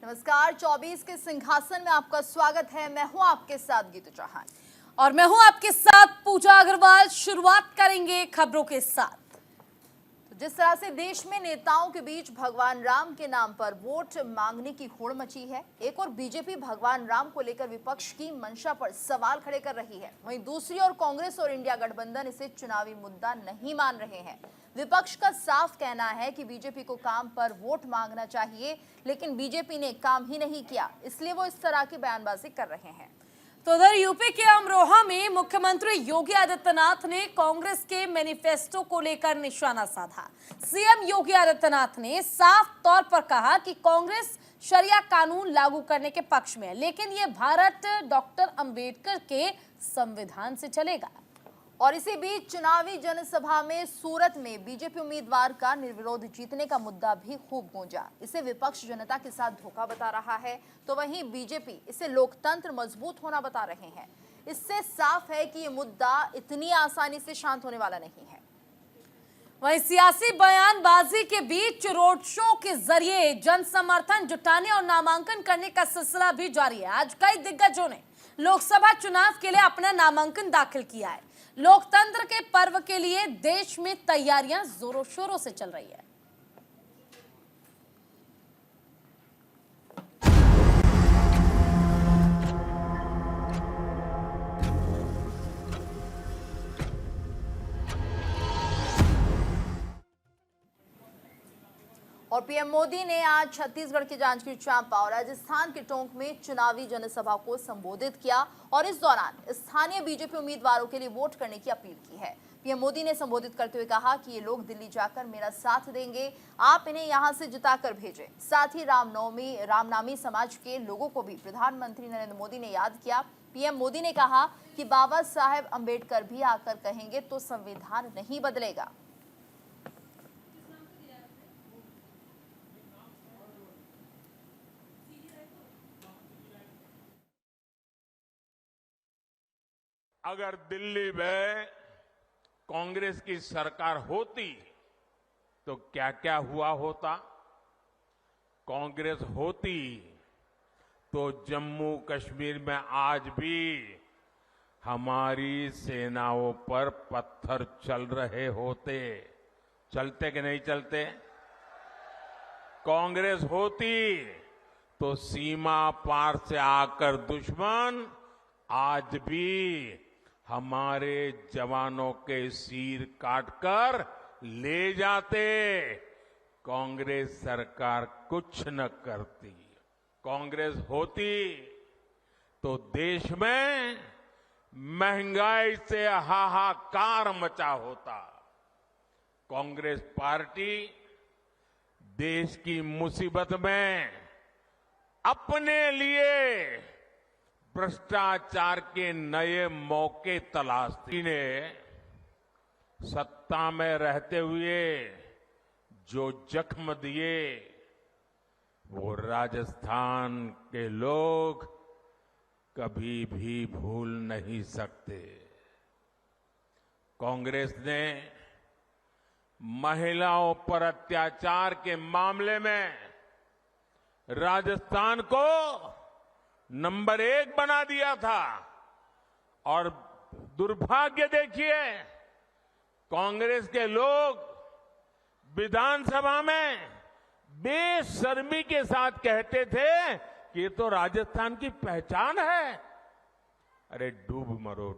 नमस्कार। 24 के सिंहासन में आपका स्वागत है। मैं हूं आपके साथ गीतू चौहान और मैं हूं आपके साथ पूजा अग्रवाल। शुरुआत करेंगे खबरों के साथ। तो जिस तरह से देश में नेताओं के बीच भगवान राम के नाम पर वोट मांगने की होड़ मची है, एक और बीजेपी भगवान राम को लेकर विपक्ष की मंशा पर सवाल खड़े कर रही है, वहीं दूसरी ओर कांग्रेस और इंडिया गठबंधन इसे चुनावी मुद्दा नहीं मान रहे हैं। विपक्ष का साफ कहना है कि बीजेपी को काम पर वोट मांगना चाहिए, लेकिन बीजेपी ने काम ही नहीं किया, इसलिए वो इस तरह की बयानबाजी कर रहे हैं। तो उधर यूपी के अमरोहा में मुख्यमंत्री योगी आदित्यनाथ ने कांग्रेस के मैनिफेस्टो को लेकर निशाना साधा। सीएम योगी आदित्यनाथ ने साफ तौर पर कहा कि कांग्रेस शरिया कानून लागू करने के पक्ष में है, लेकिन ये भारत डॉक्टर अंबेडकर के संविधान से चलेगा। और इसी बीच चुनावी जनसभा में सूरत में बीजेपी उम्मीदवार का निर्विरोध जीतने का मुद्दा भी खूब गूंजा। इसे विपक्ष जनता के साथ धोखा बता रहा है, तो वहीं बीजेपी इसे लोकतंत्र मजबूत होना बता रहे हैं। इससे साफ है कि ये मुद्दा इतनी आसानी से शांत होने वाला नहीं है। वहीं सियासी बयानबाजी के बीच रोड शो के जरिए जन समर्थन जुटाने और नामांकन करने का सिलसिला भी जारी है। आज कई दिग्गजों ने लोकसभा चुनाव के लिए अपना नामांकन दाखिल किया है। लोकतंत्र के पर्व के लिए देश में तैयारियां जोरों शोरों से चल रही है। और पीएम मोदी ने आज छत्तीसगढ़ के जांजगीर चांपा और राजस्थान के टोंक में चुनावी जनसभा को संबोधित किया और इस दौरान स्थानीय बीजेपी उम्मीदवारों के लिए वोट करने की अपील की है। पीएम मोदी ने संबोधित करते हुए कहा कि ये लोग दिल्ली जाकर मेरा साथ देंगे, आप इन्हें यहां से जिताकर भेजें। साथ ही रामनामी समाज के लोगों को भी प्रधानमंत्री नरेंद्र मोदी ने याद किया। पीएम मोदी ने कहा कि बाबा साहेब अंबेडकर भी आकर कहेंगे तो संविधान नहीं बदलेगा। अगर दिल्ली में कांग्रेस की सरकार होती तो क्या क्या हुआ होता। कांग्रेस होती तो जम्मू कश्मीर में आज भी हमारी सेनाओं पर पत्थर चल रहे होते। चलते कि नहीं चलते? कांग्रेस होती तो सीमा पार से आकर दुश्मन आज भी हमारे जवानों के सिर काटकर ले जाते। कांग्रेस सरकार कुछ न करती। कांग्रेस होती तो देश में महंगाई से हाहाकार मचा होता। कांग्रेस पार्टी देश की मुसीबत में अपने लिए भ्रष्टाचार के नए मौके तलाशती ने सत्ता में रहते हुए जो जख्म दिए वो राजस्थान के लोग कभी भी भूल नहीं सकते। कांग्रेस ने महिलाओं पर अत्याचार के मामले में राजस्थान को नंबर 1 बना दिया था और दुर्भाग्य देखिए, कांग्रेस के लोग विधानसभा में बेशर्मी के साथ कहते थे कि ये तो राजस्थान की पहचान है। अरे डूब मरो,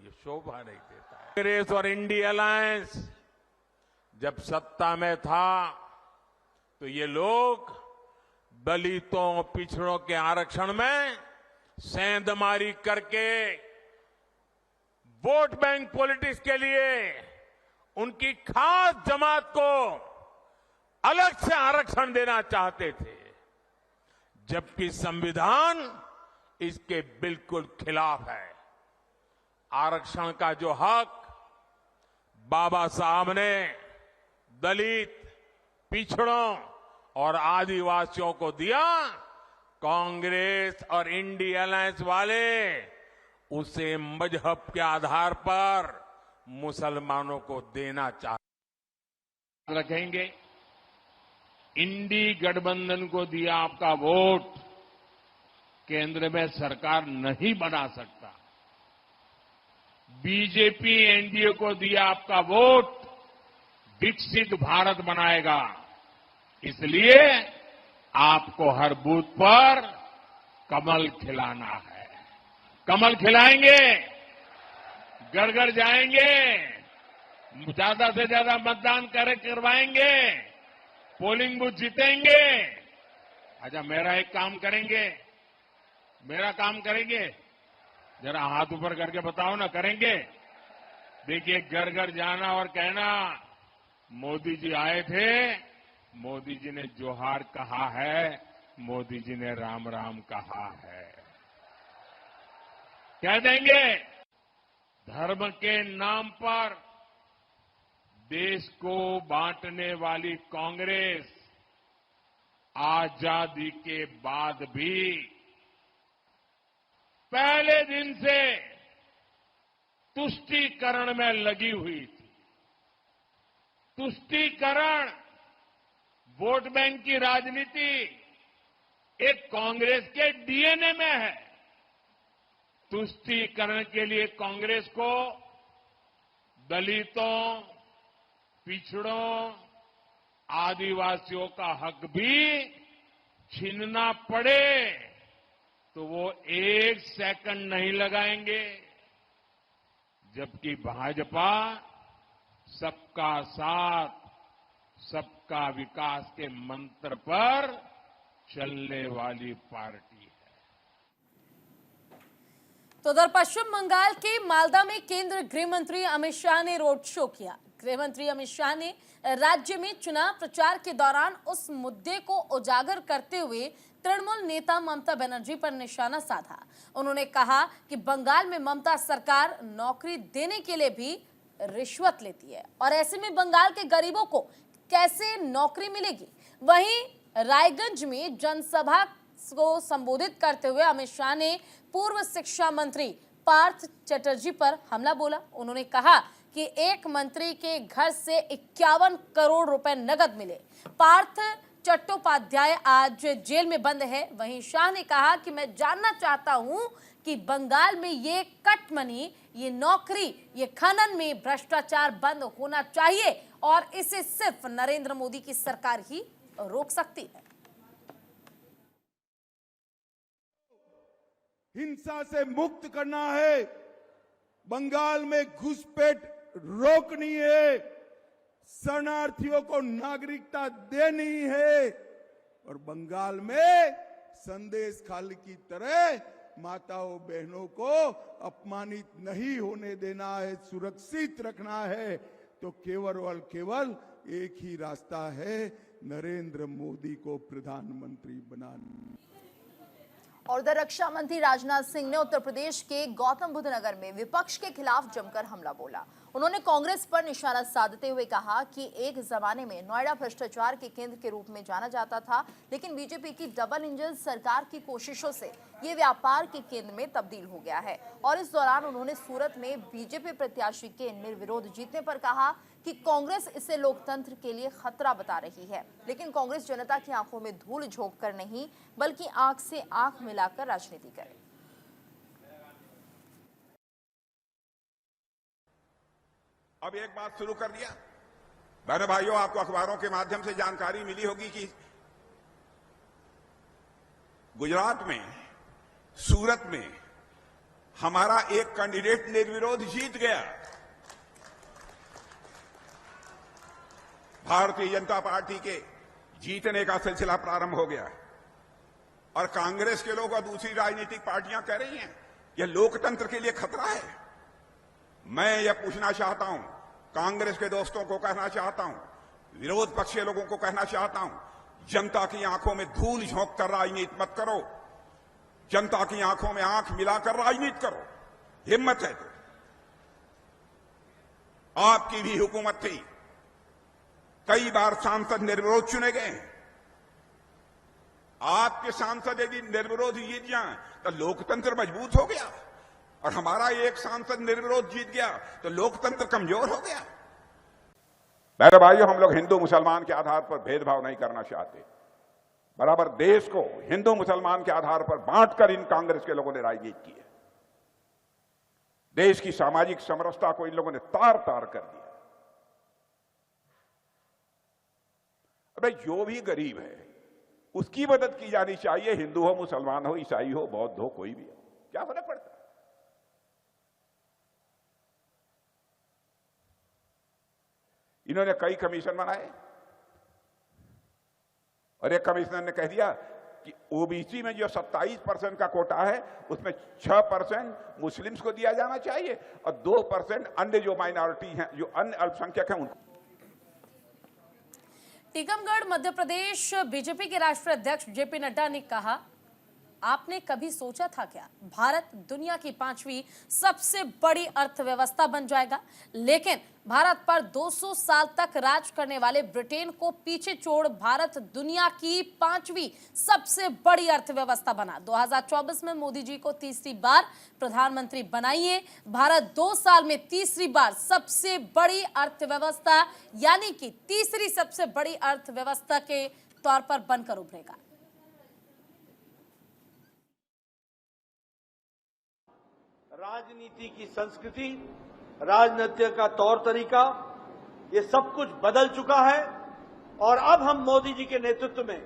ये शोभा नहीं देता है। कांग्रेस और इंडिया अलायंस जब सत्ता में था तो ये लोग दलितों पिछड़ों के आरक्षण में सेंधमारी करके वोट बैंक पॉलिटिक्स के लिए उनकी खास जमात को अलग से आरक्षण देना चाहते थे, जबकि संविधान इसके बिल्कुल खिलाफ है। आरक्षण का जो हक बाबा साहब ने दलित, पिछड़ों और आदिवासियों को दिया, कांग्रेस और इंडिया अलायंस वाले उसे मजहब के आधार पर मुसलमानों को देना चाहते रखेंगे। इंडी गठबंधन को दिया आपका वोट केंद्र में सरकार नहीं बना सकता। बीजेपी एनडीए को दिया आपका वोट विकसित भारत बनाएगा। इसलिए आपको हर बूथ पर कमल खिलाना है। कमल खिलाएंगे, घर घर जाएंगे, ज्यादा से ज्यादा मतदान करवाएंगे, पोलिंग बूथ जीतेंगे। अच्छा, मेरा एक काम करेंगे, मेरा काम करेंगे, जरा हाथ ऊपर करके बताओ ना, करेंगे? देखिए, घर घर जाना और कहना मोदी जी आए थे, मोदी जी ने जोहार कहा है, मोदी जी ने राम राम कहा है। कह देंगे। धर्म के नाम पर देश को बांटने वाली कांग्रेस आजादी के बाद भी पहले दिन से तुष्टीकरण में लगी हुई थी। तुष्टीकरण, वोट बैंक की राजनीति एक कांग्रेस के डीएनए में है। तुष्टीकरण के लिए कांग्रेस को दलितों, पिछड़ों, आदिवासियों का हक भी छीनना पड़े तो वो एक सेकंड नहीं लगाएंगे। जबकि भाजपा सबका साथ, सबका विकास के मंत्र पर चलने वाली पार्टी है। तो उधर पश्चिम बंगाल के मालदा में केंद्रीय गृह मंत्री अमित शाह ने रोड शो किया। गृह मंत्री अमित शाह ने राज्य में चुनाव प्रचार के दौरान उस मुद्दे को उजागर करते हुए तृणमूल नेता ममता बनर्जी पर निशाना साधा। उन्होंने कहा कि बंगाल में ममता सरकार नौकरी देने के लिए भी रिश्वत लेती है और ऐसे में बंगाल के गरीबों को कैसे नौकरी मिलेगी। वहीं रायगंज में जनसभा को संबोधित करते हुए अमित शाह ने पूर्व शिक्षा मंत्री पार्थ चटर्जी पर हमला बोला। उन्होंने कहा कि एक मंत्री के घर से 51 करोड़ रुपए नकद मिले। पार्थ चट्टोपाध्याय आज जेल में बंद है। वहीं शाह ने कहा कि मैं जानना चाहता हूं कि बंगाल में ये कट मनी, ये नौकरी, ये खनन में भ्रष्टाचार बंद होना चाहिए और इसे सिर्फ नरेंद्र मोदी की सरकार ही रोक सकती है। हिंसा से मुक्त करना है, बंगाल में घुसपैठ रोकनी है, शरणार्थियों को नागरिकता देनी है और बंगाल में संदेश खाली की तरह माताओं बहनों को अपमानित नहीं होने देना है, सुरक्षित रखना है। तो केवल और केवल एक ही रास्ता है, नरेंद्र मोदी को प्रधानमंत्री बनाना। और उधर रक्षा मंत्री राजनाथ सिंह ने उत्तर प्रदेश के गौतम बुद्ध नगर में विपक्ष के खिलाफ जमकर हमला बोला। उन्होंने कांग्रेस पर निशाना साधते हुए कहा कि एक जमाने में नोएडा भ्रष्टाचार के केंद्र के रूप में जाना जाता था, लेकिन बीजेपी की डबल इंजन सरकार की कोशिशों से ये व्यापार के केंद्र में तब्दील हो गया है। और इस दौरान उन्होंने सूरत में बीजेपी प्रत्याशी के निर्विरोध जीतने पर कहा कि कांग्रेस इसे लोकतंत्र के लिए खतरा बता रही है, लेकिन कांग्रेस जनता की आंखों में धूल झोंक कर नहीं बल्कि आंख से आंख मिलाकर राजनीति करे। अब एक बात शुरू कर दिया। बहनों भाइयों, आपको अखबारों के माध्यम से जानकारी मिली होगी कि गुजरात में, सूरत में हमारा एक कैंडिडेट निर्विरोध जीत गया। भारतीय जनता पार्टी के जीतने का सिलसिला प्रारंभ हो गया और कांग्रेस के लोग और दूसरी राजनीतिक पार्टियां कह रही हैं यह लोकतंत्र के लिए खतरा है। मैं यह पूछना चाहता हूं, कांग्रेस के दोस्तों को कहना चाहता हूं, विरोध पक्ष के लोगों को कहना चाहता हूं, जनता की आंखों में धूल झोंक कर राजनीति मत करो, जनता की आंखों में आंख मिलाकर राजनीति करो। हिम्मत है तो आपकी भी हुकूमत थी, कई बार सांसद निर्विरोध चुने गए। आपके सांसद यदि निर्विरोध जीत जाएं तो लोकतंत्र मजबूत हो गया और हमारा एक सांसद निर्विरोध जीत गया तो लोकतंत्र कमजोर हो गया। मेरे भाइयों, हम लोग हिंदू मुसलमान के आधार पर भेदभाव नहीं करना चाहते। बराबर देश को हिंदू मुसलमान के आधार पर बांटकर इन कांग्रेस के लोगों ने राजनीति की है। देश की सामाजिक समरसता को इन लोगों ने तार तार कर दिया। अबे जो भी गरीब है उसकी मदद की जानी चाहिए, हिंदू हो, मुसलमान हो, ईसाई हो, बौद्ध हो, कोई भी हो, क्या फर्क पड़ता है। इन्होंने कई कमीशन बनाए और एक कमिश्नर ने कह दिया कि ओबीसी में जो 27% का कोटा है उसमें 6% मुस्लिम्स को दिया जाना चाहिए और 2% अन्य जो माइनॉरिटी हैं, जो अन्य अल्पसंख्यक हैं, उनको। टीकमगढ़ मध्य प्रदेश बीजेपी के राष्ट्रीय अध्यक्ष जेपी नड्डा ने कहा, आपने कभी सोचा था क्या भारत दुनिया की 5वीं सबसे बड़ी अर्थव्यवस्था बन जाएगा? लेकिन भारत पर 200 साल तक राज करने वाले ब्रिटेन को पीछे छोड़ भारत दुनिया की 5वीं सबसे बड़ी अर्थव्यवस्था बना। 2024 में मोदी जी को तीसरी बार प्रधानमंत्री बनाइए, भारत 2 साल में तीसरी बार सबसे बड़ी अर्थव्यवस्था यानी कि तीसरी सबसे बड़ी अर्थव्यवस्था के तौर पर बनकर उभरेगा। राजनीति की संस्कृति, राजनीति का तौर तरीका, ये सब कुछ बदल चुका है और अब हम मोदी जी के नेतृत्व में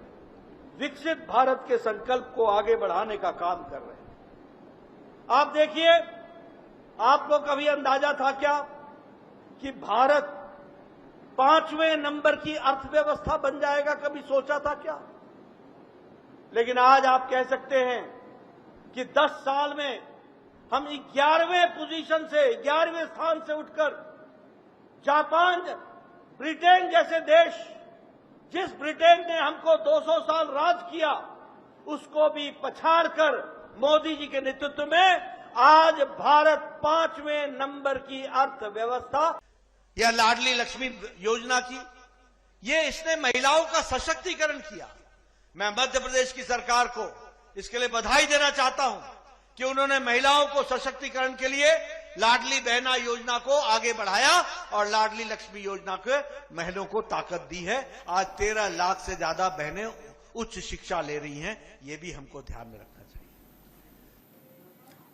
विकसित भारत के संकल्प को आगे बढ़ाने का काम कर रहे हैं। आप देखिए, आपको कभी अंदाजा था क्या कि भारत 5वें नंबर की अर्थव्यवस्था बन जाएगा? कभी सोचा था क्या? लेकिन आज आप कह सकते हैं कि 10 साल में हम 11वें पोजीशन से 11वें स्थान से उठकर जापान, ब्रिटेन जैसे देश, जिस ब्रिटेन ने हमको 200 साल राज किया, उसको भी पछाड़कर मोदी जी के नेतृत्व में आज भारत 5वें नंबर की अर्थव्यवस्था। यह लाडली लक्ष्मी योजना की, ये इसने महिलाओं का सशक्तिकरण किया। मैं मध्य प्रदेश की सरकार को इसके लिए बधाई देना चाहता हूं कि उन्होंने महिलाओं को सशक्तिकरण के लिए लाडली बहना योजना को आगे बढ़ाया और लाडली लक्ष्मी योजना के बहनों को ताकत दी है। आज 13 लाख से ज्यादा बहनें उच्च शिक्षा ले रही हैं, ये भी हमको ध्यान में रखना चाहिए।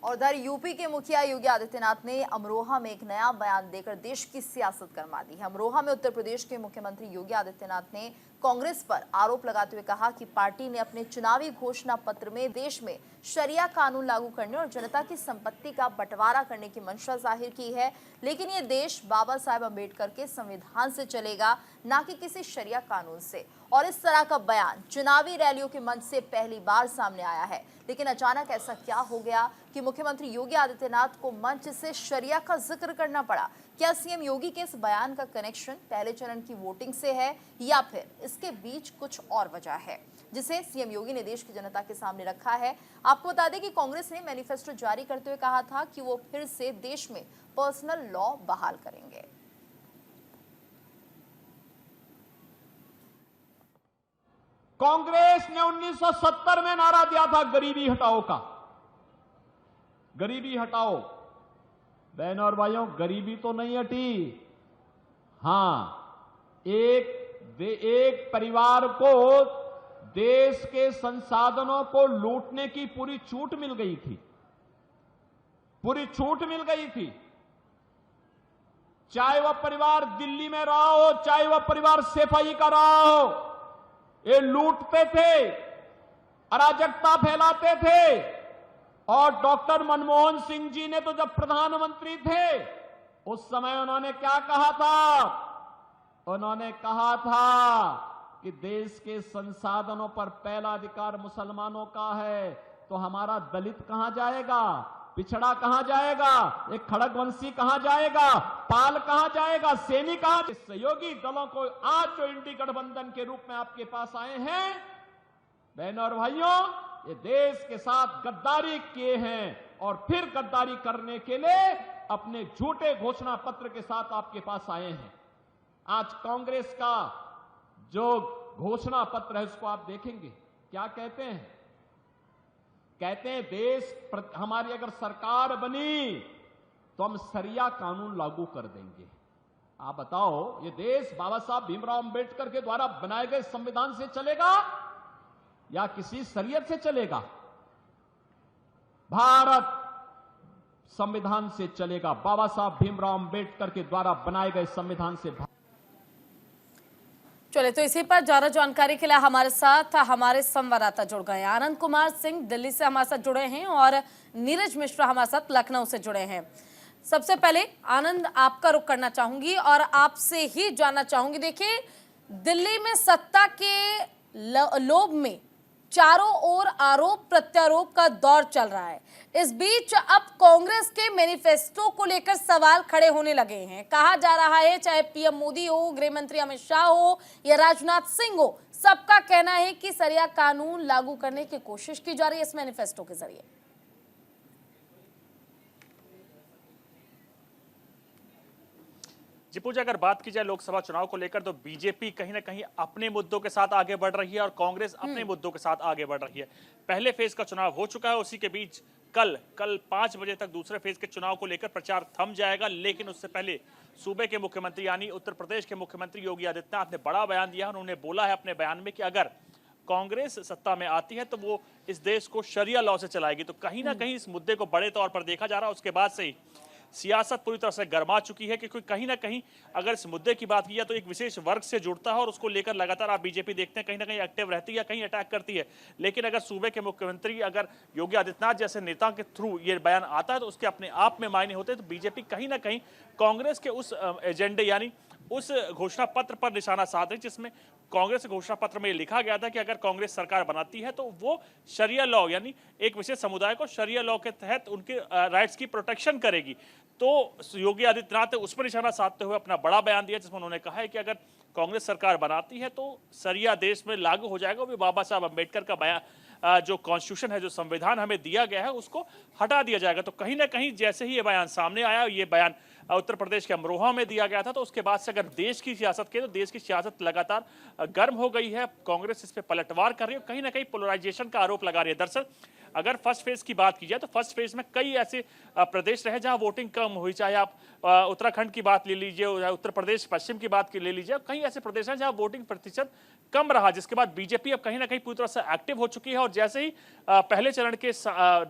और उधर यूपी के मुखिया योगी आदित्यनाथ ने अमरोहा में एक नया बयान देकर देश की सियासत गरमा दी है। अमरोहा में उत्तर प्रदेश के मुख्यमंत्री योगी आदित्यनाथ ने कांग्रेस पर आरोप लगाते हुए कहा कि पार्टी ने अपने चुनावी घोषणा पत्र में देश में शरिया कानून लागू करने और जनता की संपत्ति का बंटवारा करने की मंशा जाहिर की है, लेकिन ये देश बाबा साहेब अम्बेडकर के संविधान से चलेगा, ना कि किसी शरिया कानून से। और इस तरह का बयान चुनावी रैलियों के मंच से पहली बार सामने आया है। लेकिन अचानक ऐसा क्या हो गया कि मुख्यमंत्री योगी आदित्यनाथ को मंच से शरिया का जिक्र करना पड़ा? क्या सीएम योगी के इस बयान का कनेक्शन पहले चरण की वोटिंग से है या फिर इसके बीच कुछ और वजह है जिसे सीएम योगी ने देश की जनता के सामने रखा है? आपको बता दें कि कांग्रेस ने मैनिफेस्टो जारी करते हुए कहा था कि वो फिर से देश में पर्सनल लॉ बहाल करेंगे। कांग्रेस ने 1970 में नारा दिया था गरीबी हटाओ का। गरीबी हटाओ। बहनों और भाइयों, गरीबी तो नहीं हटी। हां, एक परिवार को देश के संसाधनों को लूटने की पूरी छूट मिल गई थी। पूरी छूट मिल गई थी। चाहे वह परिवार दिल्ली में रहा हो, चाहे वह परिवार सफाई का रहा हो, ये लूटते थे, अराजकता फैलाते थे। और डॉक्टर मनमोहन सिंह जी ने तो जब प्रधानमंत्री थे उस समय उन्होंने क्या कहा था? उन्होंने कहा था कि देश के संसाधनों पर पहला अधिकार मुसलमानों का है, तो हमारा दलित कहां जाएगा, पिछड़ा कहां जाएगा, एक खड़गवंशी कहां जाएगा, पाल कहां जाएगा, सैनी कहां? सहयोगी दलों को आज जो इंडी गठबंधन के रूप में आपके पास आए हैं, बहनों और भाइयों, ये देश के साथ गद्दारी किए हैं और फिर गद्दारी करने के लिए अपने झूठे घोषणा पत्र के साथ आपके पास आए हैं। आज कांग्रेस का जो घोषणा पत्र है उसको आप देखेंगे, क्या कहते हैं? कहते हैं हमारी अगर सरकार बनी तो हम शरिया कानून लागू कर देंगे। आप बताओ, ये देश बाबा साहब भीमराव अंबेडकर के द्वारा बनाए गए संविधान से चलेगा या किसी शरीयत से चलेगा? भारत संविधान से चलेगा। बाबा साहब भीमराव अंबेडकर के द्वारा बनाए गए संविधान से। चले तो इसी पर ज्यादा जानकारी के लिए हमारे साथ हमारे संवाददाता जुड़ गए हैं। आनंद कुमार सिंह दिल्ली से हमारे साथ जुड़े हैं और नीरज मिश्रा हमारे साथ लखनऊ से जुड़े हैं। सबसे पहले आनंद, आपका रुख करना चाहूंगी और आपसे ही जानना चाहूंगी, देखिए दिल्ली में सत्ता के लोभ में चारों ओर आरोप प्रत्यारोप का दौर चल रहा है। इस बीच अब कांग्रेस के मैनिफेस्टो को लेकर सवाल खड़े होने लगे हैं। कहा जा रहा है, चाहे पीएम मोदी हो, गृह मंत्री अमित शाह हो या राजनाथ सिंह हो, सबका कहना है कि सरिया कानून लागू करने की कोशिश की जा रही है इस मैनिफेस्टो के जरिए। जी पूजा, अगर बात की जाए लोकसभा चुनाव को लेकर तो बीजेपी कहीं ना कहीं अपने मुद्दों के साथ आगे बढ़ रही है और कांग्रेस अपने मुद्दों के साथ आगे बढ़ रही है। पहले फेज का चुनाव हो चुका है, उसी के बीच कल 5 बजे तक दूसरे फेज के चुनाव को लेकर प्रचार थम जाएगा। लेकिन उससे पहले सूबे के मुख्यमंत्री यानी उत्तर प्रदेश के मुख्यमंत्री योगी आदित्यनाथ ने बड़ा बयान दिया। उन्होंने बोला है अपने बयान में कि अगर कांग्रेस सत्ता में आती है तो वो इस देश को शरिया लॉ से चलाएगी। तो कहीं ना कहीं इस मुद्दे को बड़े तौर पर देखा जा रहा है। उसके बाद से ही सियासत पूरी तरह से गर्मा चुकी है, क्योंकि कहीं ना कहीं अगर इस मुद्दे की बात की जाए तो एक विशेष वर्ग से जुड़ता है और उसको लेकर लगातार आप बीजेपी देखते हैं कहीं ना कहीं एक्टिव रहती है या कहीं अटैक करती है। लेकिन अगर सूबे के मुख्यमंत्री अगर योगी आदित्यनाथ जैसे नेता के थ्रू ये बयान आता है तो उसके अपने आप में मायने होते हैं। तो बीजेपी कहीं ना कहीं कांग्रेस के उस एजेंडे यानी उस घोषणा पत्र पर निशाना साध रही, जिसमें कांग्रेस घोषणा पत्र में लिखा गया था कि अगर कांग्रेस सरकार बनाती है तो वो शरिया लॉ यानी एक विशेष समुदाय को शरिया लॉ के तहत उनके राइट्स की प्रोटेक्शन करेगी। तो योगी आदित्यनाथ ने उस पर निशाना साधते हुए अपना बड़ा बयान दिया, जिसमें उन्होंने कहा है कि अगर कांग्रेस सरकार बनाती है तो शरिया देश में लागू हो जाएगा। वो बाबा साहब अम्बेडकर का बयान जो कॉन्स्टिट्यूशन है, जो संविधान हमें दिया गया है, उसको हटा दिया जाएगा। तो कहीं ना कहीं जैसे ही ये बयान सामने आया, ये बयान उत्तर प्रदेश के अमरोहा में दिया गया था, तो उसके बाद से अगर देश की सियासत के तो देश की सियासत लगातार गर्म हो गई है। कांग्रेस इस पे पलटवार कर रही है, कहीं ना कहीं पोलराइजेशन का आरोप लगा रही है। दरअसल अगर फर्स्ट फेज की बात की जाए तो फर्स्ट फेज में कई ऐसे प्रदेश रहे जहां वोटिंग कम हुई, चाहे आप उत्तराखंड की बात ले लीजिए, उत्तर प्रदेश पश्चिम की बात ले लीजिए, कई ऐसे प्रदेश हैं जहां वोटिंग प्रतिशत कम रहा, जिसके बाद बीजेपी अब कहीं ना कहीं पूरी तरह से एक्टिव हो चुकी है। और जैसे ही पहले चरण के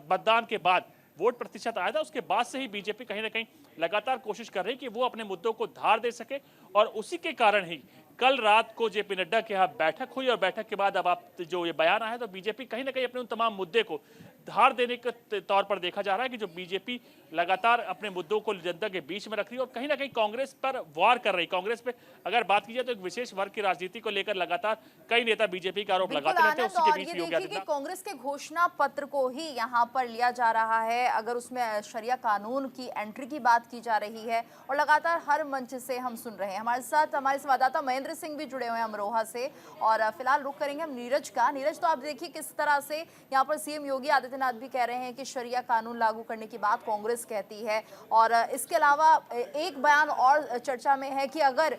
मतदान के बाद वोट प्रतिशत आया था, उसके बाद से ही बीजेपी कहीं ना कहीं लगातार कोशिश कर रही है कि वो अपने मुद्दों को धार दे सके। और उसी के कारण ही कल रात को जेपी नड्डा के यहाँ बैठक हुई और बैठक के बाद अब आप जो ये बयान आया तो बीजेपी कहीं ना कहीं अपने उन तमाम मुद्दे को धार देने के तौर पर देखा जा रहा है कि जो बीजेपी लगातार अपने मुद्दों को जनता के बीच में रख रही है और कहीं ना कहीं कांग्रेस पर वार कर रही है। कांग्रेस पे अगर बात की जाए तो एक विशेष वर्ग की राजनीति को लेकर लगातार कई नेता बीजेपी का आरोप लगाते रहते हैं। उसी के बीच योगी आदित्यनाथ कांग्रेस के घोषणा पत्र को ही यहाँ पर लिया जा रहा है, अगर उसमें शरिया कानून की एंट्री की बात की जा रही है और लगातार हर मंच से हम सुन रहे हैं। हमारे साथ हमारे संवाददाता महेंद्र सिंह भी जुड़े हुए हैं अमरोहा से और फिलहाल रुख करेंगे हम नीरज का। नीरज, तो आप देखिए किस तरह से यहाँ पर सीएम योगी आदित्यनाथ भी कह रहे हैं कि शरिया कानून लागू करने की बात कांग्रेस कहती है और इसके अलावा एक बयान और चर्चा में है कि अगर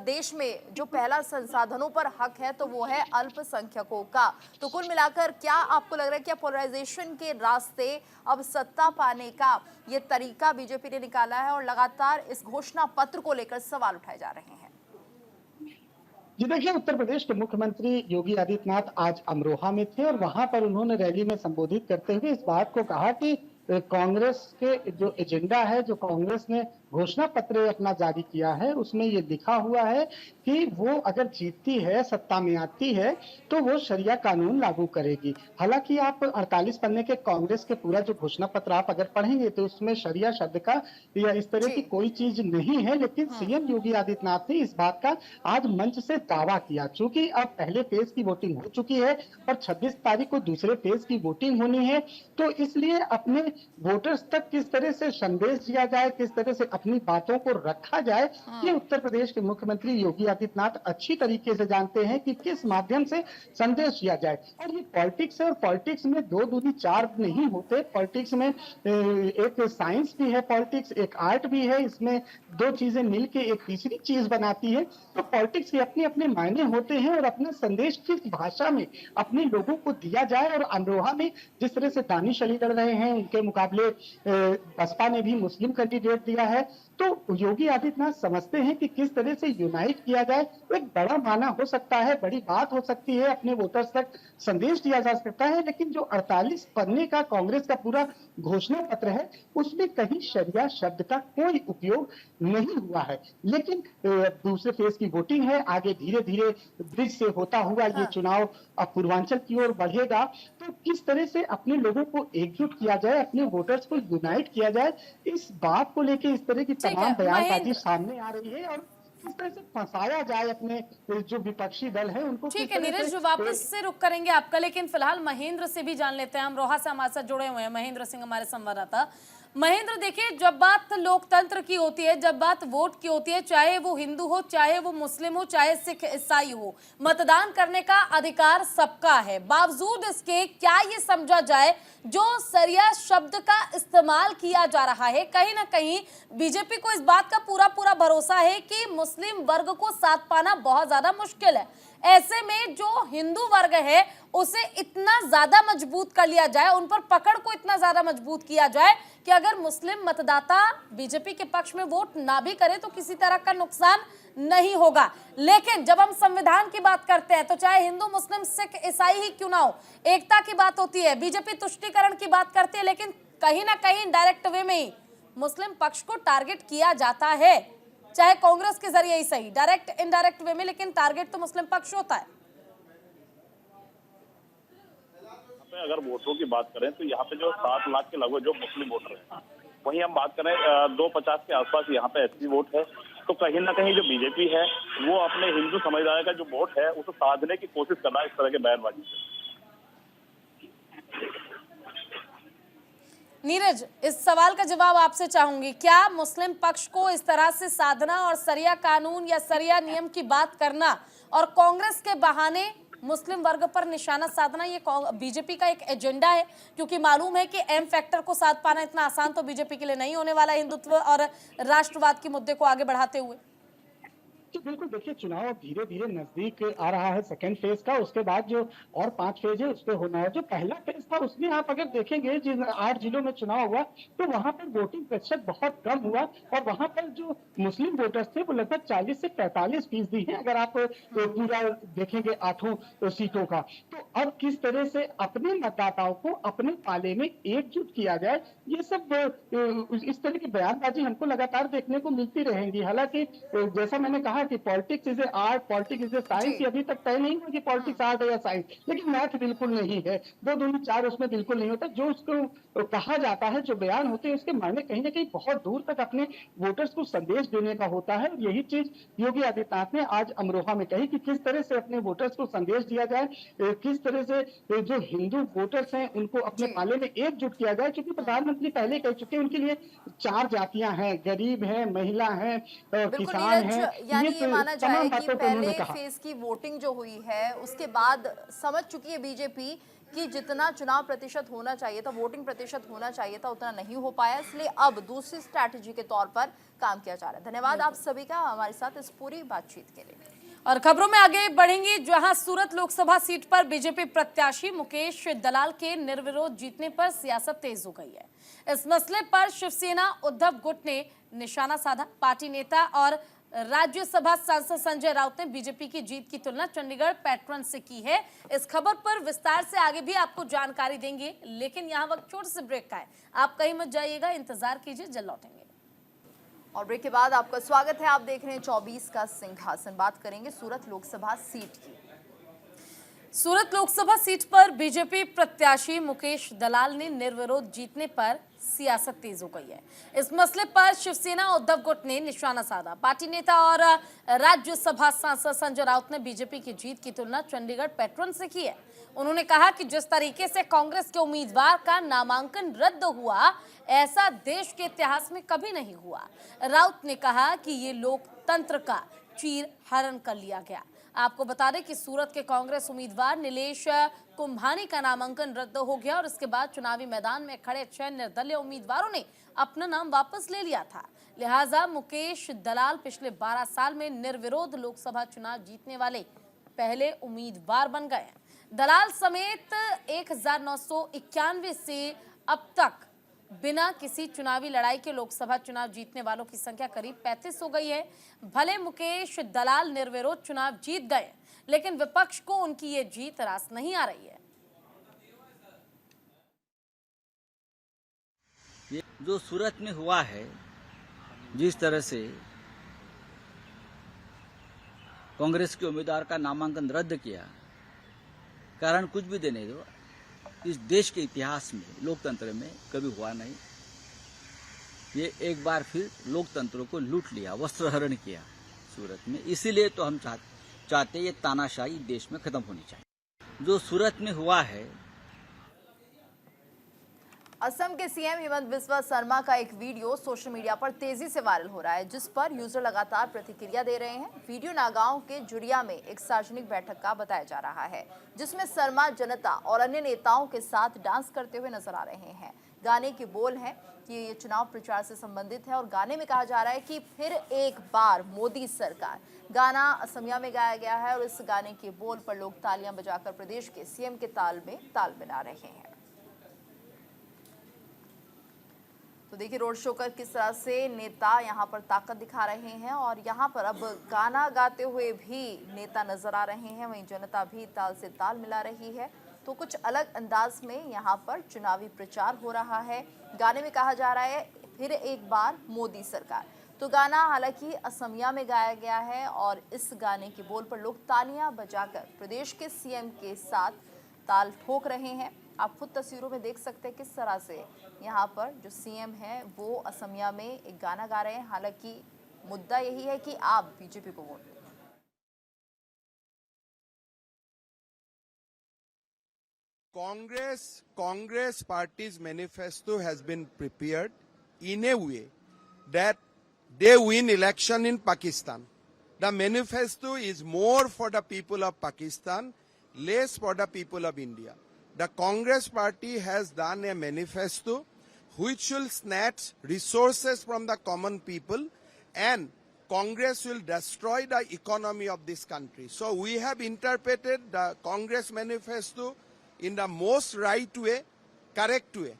देश में जो पहला संसाधनों पर हक है तो वो है अल्पसंख्यकों का। तो कुल मिलाकर क्या आपको लग रहा है कि पोलराइजेशन के रास्ते अब सत्ता पाने का ये तरीका बीजेपी ने निकाला है और लगातार इस घोषणा पत्र को लेकर सवाल उठाए जा रहे हैं? जी देखिए, उत्तर प्रदेश के मुख्यमंत्री योगी आदित्यनाथ आज अमरोहा में थे और वहां पर उन्होंने रैली में संबोधित करते हुए इस बात को कहा कि कांग्रेस के जो एजेंडा है, जो कांग्रेस ने घोषणा पत्र अपना जारी किया है, उसमें ये लिखा हुआ है कि वो अगर जीतती है, सत्ता में आती है तो वो शरिया कानून लागू करेगी। हालांकि आप 48 पन्ने के कांग्रेस के पूरा जो घोषणा पत्र आप अगर पढ़ेंगे तो उसमें शरिया शब्द का या इस तरह की कोई चीज नहीं है। लेकिन सीएम योगी आदित्यनाथ ने इस बात का आज मंच से दावा किया। चूंकि अब पहले फेज की वोटिंग हो चुकी है और 26 तारीख को दूसरे फेज की वोटिंग होनी है, तो इसलिए अपने वोटर्स तक किस तरह से संदेश दिया जाए, किस तरह से अपनी बातों को रखा जाए, ये उत्तर प्रदेश के मुख्यमंत्री योगी आदित्यनाथ अच्छी तरीके से जानते हैं कि किस माध्यम से संदेश दिया जाए। और ये पॉलिटिक्स है और पॉलिटिक्स में 2 दूनी 4 नहीं होते। पॉलिटिक्स में एक साइंस भी है, पॉलिटिक्स एक आर्ट भी है, इसमें 2 चीजें मिलके एक तीसरी चीज बनाती है। तो पॉलिटिक्स के अपने अपने मायने होते हैं और अपना संदेश किस भाषा में अपने लोगों को दिया जाए। और अमरोहा में जिस तरह से दानिश अली लड़ रहे हैं, उनके मुकाबले बसपा ने भी मुस्लिम कैंडिडेट दिया है, तो योगी आदित्यनाथ समझते हैं कि किस तरह से यूनाइट किया जाए। एक बड़ा माना हो सकता है, बड़ी बात हो सकती है, अपने वोटर्स तक संदेश दिया जा सकता है, लेकिन जो 48 पन्ने का कांग्रेस का पूरा घोषणा पत्र है उसमें कहीं शरिया शब्द का कोई उपयोग नहीं हुआ है। लेकिन दूसरे फेज की वोटिंग है, आगे धीरे धीरे ब्रिज से होता हुआ ये चुनाव अब पूर्वांचल की ओर बढ़ेगा। तो किस तरह से अपने लोगों को एकजुट किया जाए, अपने वोटर्स को यूनाइट किया जाए, इस बात को लेकर इस तरह की तमाम बयानबाजी सामने आ रही है। और किस तरह से फंसाया जाए अपने जो विपक्षी दल है उनको। ठीक है नीरज, जो वापस से रुक करेंगे आपका, लेकिन फिलहाल महेंद्र से भी जान लेते हैं। हम रोहा से हमारे साथ जुड़े हुए हैं, महेंद्र सिंह हमारे संवाददाता। महेंद्र, देखिए, जब बात लोकतंत्र की होती है, जब बात वोट की होती है, चाहे वो हिंदू हो, चाहे वो मुस्लिम हो, चाहे सिख ईसाई हो, मतदान करने का अधिकार सबका है। बावजूद इसके क्या ये समझा जाए जो सरिया शब्द का इस्तेमाल किया जा रहा है, कहीं ना कहीं बीजेपी को इस बात का पूरा पूरा भरोसा है कि मुस्लिम वर्ग को साथ पाना बहुत ज्यादा मुश्किल है। ऐसे में जो हिंदू वर्ग है उसे इतना ज्यादा मजबूत कर लिया जाए, उन पर पकड़ को इतना ज्यादा मजबूत किया जाए कि अगर मुस्लिम मतदाता बीजेपी के पक्ष में वोट ना भी करे तो किसी तरह का नुकसान नहीं होगा। लेकिन जब हम संविधान की बात करते हैं तो चाहे हिंदू मुस्लिम सिख ईसाई ही क्यों ना हो, एकता की बात होती है। बीजेपी तुष्टीकरण की बात करती है, लेकिन कहीं ना कहीं डायरेक्ट वे में ही मुस्लिम पक्ष को टारगेट किया जाता है, चाहे कांग्रेस के जरिए ही सही, डायरेक्ट इनडायरेक्ट वे में, लेकिन टारगेट तो मुस्लिम पक्ष होता है। अगर वोटरों की बात करें तो यहाँ पे जो 7 लाख के लगभग जो मुस्लिम वोटर हैं, वहीं हम बात करें 250 के आसपास यहाँ पे एससी वोट है। तो कहीं ना कहीं जो बीजेपी है वो अपने हिंदू समुदाय का जो वोट है उसे साधने की कोशिश कर रहा है इस तरह के बयानबाजी से। नीरज, इस सवाल का जवाब आपसे चाहूंगी, क्या मुस्लिम पक्ष को इस तरह से साधना और सरिया कानून या सरिया नियम की बात करना और कांग्रेस के बहाने मुस्लिम वर्ग पर निशाना साधना ये बीजेपी का एक एजेंडा है? क्योंकि मालूम है कि एम फैक्टर को साध पाना इतना आसान तो बीजेपी के लिए नहीं होने वाला, हिंदुत्व और राष्ट्रवाद के मुद्दे को आगे बढ़ाते हुए। तो बिल्कुल देखिए, चुनाव अब धीरे धीरे नजदीक आ रहा है सेकंड फेज का। उसके बाद जो और 5 फेज है उस पर होना है। जो पहला फेज था उसमें आप अगर देखेंगे जिन 8 जिलों में चुनाव हुआ तो वहां पर वोटिंग प्रतिशत बहुत कम हुआ और वहां पर जो मुस्लिम वोटर्स थे वो लगभग 40 से 45% है अगर आप पूरा देखेंगे 8 सीटों का। तो अब किस तरह से अपने मतदाताओं को अपने पाले में एकजुट किया जाए, ये सब इस तरह की बयानबाजी हमको लगातार देखने को मिलती रहेंगी। हालांकि जैसा मैंने कहा कि politics is a art, politics is a science, ये अभी तक तय नहीं हुआ कि पॉलिटिक्स आर्ट है या साइंस, लेकिन मैथ बिल्कुल नहीं है। 2 दूनी 4 उसमें बिल्कुल नहीं होता। जो उसको कहा जाता है, जो बयान होते हैं, उसके मायने कहीं ना कहीं बहुत दूर तक अपने वोटर्स को संदेश देने का होता है। यही चीज योगी आदित्यनाथ ने आज अमरोहा में कही कि किस तरह से अपने वोटर्स को संदेश दिया जाए, किस तरह से जो हिंदू वोटर्स हैं उनको अपने पाले में एकजुट किया जाए। क्योंकि प्रधानमंत्री पहले कह चुके हैं उनके लिए 4 जातियां हैं, गरीब है, महिला है, किसान है। ये माना जाए कि पहले फेज की वोटिंग जो हुई है उसके बाद समझ चुकी है बीजेपी कि जितना चुनाव प्रतिशत होना चाहिए था, वोटिंग प्रतिशत होना चाहिए था, उतना नहीं हो पाया। इसलिए अब दूसरी स्ट्रैटेजी के तौर पर काम किया जा रहा है। धन्यवाद आप सभी का हमारे साथ इस पूरी बातचीत के लिए। और खबरों में आगे बढ़ेंगे, जहां सूरत लोकसभा सीट पर बीजेपी प्रत्याशी मुकेश दलाल के निर्विरोध जीतने पर सियासत तेज हो गई है। इस मसले पर शिवसेना उद्धव गुट ने निशाना साधा। पार्टी नेता और राज्यसभा सांसद संजय राउत ने बीजेपी की जीत की तुलना चंडीगढ़ पैटर्न से की है। इस खबर पर विस्तार से आगे भी आपको जानकारी देंगे, लेकिन यहाँ वक्त छोटे से ब्रेक का है। आप कहीं मत जाइएगा, इंतजार कीजिए, जल्द लौटेंगे। और ब्रेक के बाद आपका स्वागत है। आप देख रहे हैं 24 का सिंहासन। बात करेंगे सूरत लोकसभा सीट की। सूरत लोकसभा सीट पर बीजेपी प्रत्याशी मुकेश दलाल ने निर्विरोध जीतने पर सियासत तेज हो गई है। इस मसले पर शिवसेना उद्धव गुट ने निशाना साधा। पार्टी नेता और राज्यसभा सांसद संजय राउत ने बीजेपी की जीत की तुलना चंडीगढ़ पैटर्न से की है। उन्होंने कहा कि जिस तरीके से कांग्रेस के उम्मीदवार का नामांकन रद्द हुआ, ऐसा देश के इतिहास में कभी नहीं हुआ। राउत ने कहा कि ये लोकतंत्र का चीर हरण कर लिया गया। आपको बता दें कि सूरत के कांग्रेस उम्मीदवार नीलेश कुंभानी का नामांकन रद्द हो गया और इसके बाद चुनावी मैदान में खड़े 6 निर्दलीय उम्मीदवारों ने अपना नाम वापस ले लिया था। लिहाजा मुकेश दलाल पिछले 12 साल में निर्विरोध लोकसभा चुनाव जीतने वाले पहले उम्मीदवार बन गए हैं। दलाल समेत 1991 से अब तक बिना किसी चुनावी लड़ाई के लोकसभा चुनाव जीतने वालों की संख्या करीब 35 हो गई है। भले मुकेश दलाल निर्विरोध चुनाव जीत गए, लेकिन विपक्ष को उनकी ये जीत रास नहीं आ रही है। ये जो सूरत में हुआ है, जिस तरह से कांग्रेस के उम्मीदवार का नामांकन रद्द किया, कारण कुछ भी देने दो, इस देश के इतिहास में लोकतंत्र में कभी हुआ नहीं। ये एक बार फिर लोकतंत्र को लूट लिया, वस्त्रहरण किया सूरत में। इसीलिए तो हम चाहते ये तानाशाही देश में खत्म होनी चाहिए। जो सूरत में हुआ है, असम के सीएम हेमंत बिस्वा शर्मा का एक वीडियो सोशल मीडिया पर तेजी से वायरल हो रहा है, जिस पर यूजर लगातार प्रतिक्रिया दे रहे हैं। वीडियो नागांव के जुड़िया में एक सार्वजनिक बैठक का बताया जा रहा है, जिसमें शर्मा जनता और अन्य नेताओं के साथ डांस करते हुए नजर आ रहे हैं। गाने के बोल हैं कि ये चुनाव प्रचार से संबंधित है और गाने में कहा जा रहा है कि फिर एक बार मोदी सरकार। गाना असमिया में गाया गया है और इस गाने के बोल पर लोग तालियां बजाकर प्रदेश के सीएम के ताल में ताल मिला रहे हैं। तो देखिए रोड शो कर किस तरह से नेता यहां पर ताकत दिखा रहे हैं और यहां पर अब गाना गाते हुए भी नेता नजर आ रहे हैं, वहीं जनता भी ताल से ताल मिला रही है। तो कुछ अलग अंदाज में यहां पर चुनावी प्रचार हो रहा है। गाने में कहा जा रहा है फिर एक बार मोदी सरकार। तो गाना हालांकि असमिया में गाया गया है और इस गाने के बोल पर लोग तालियां बजाकर प्रदेश के सीएम के साथ ताल ठोक रहे हैं। आप खुद तस्वीरों में देख सकते हैं किस तरह से यहाँ पर जो सीएम है वो असमिया में एक गाना गा रहे हैं। हालांकि मुद्दा यही है कि आप बीजेपी को वोट दें। Congress party's manifesto has been prepared in a way that they win election in Pakistan. The manifesto is more for the people of Pakistan, less for the people of India. The Congress party has done a manifesto which will snatch resources from the common people, and Congress will destroy the economy of this country. So we have interpreted the Congress manifesto in the most right way, correct way,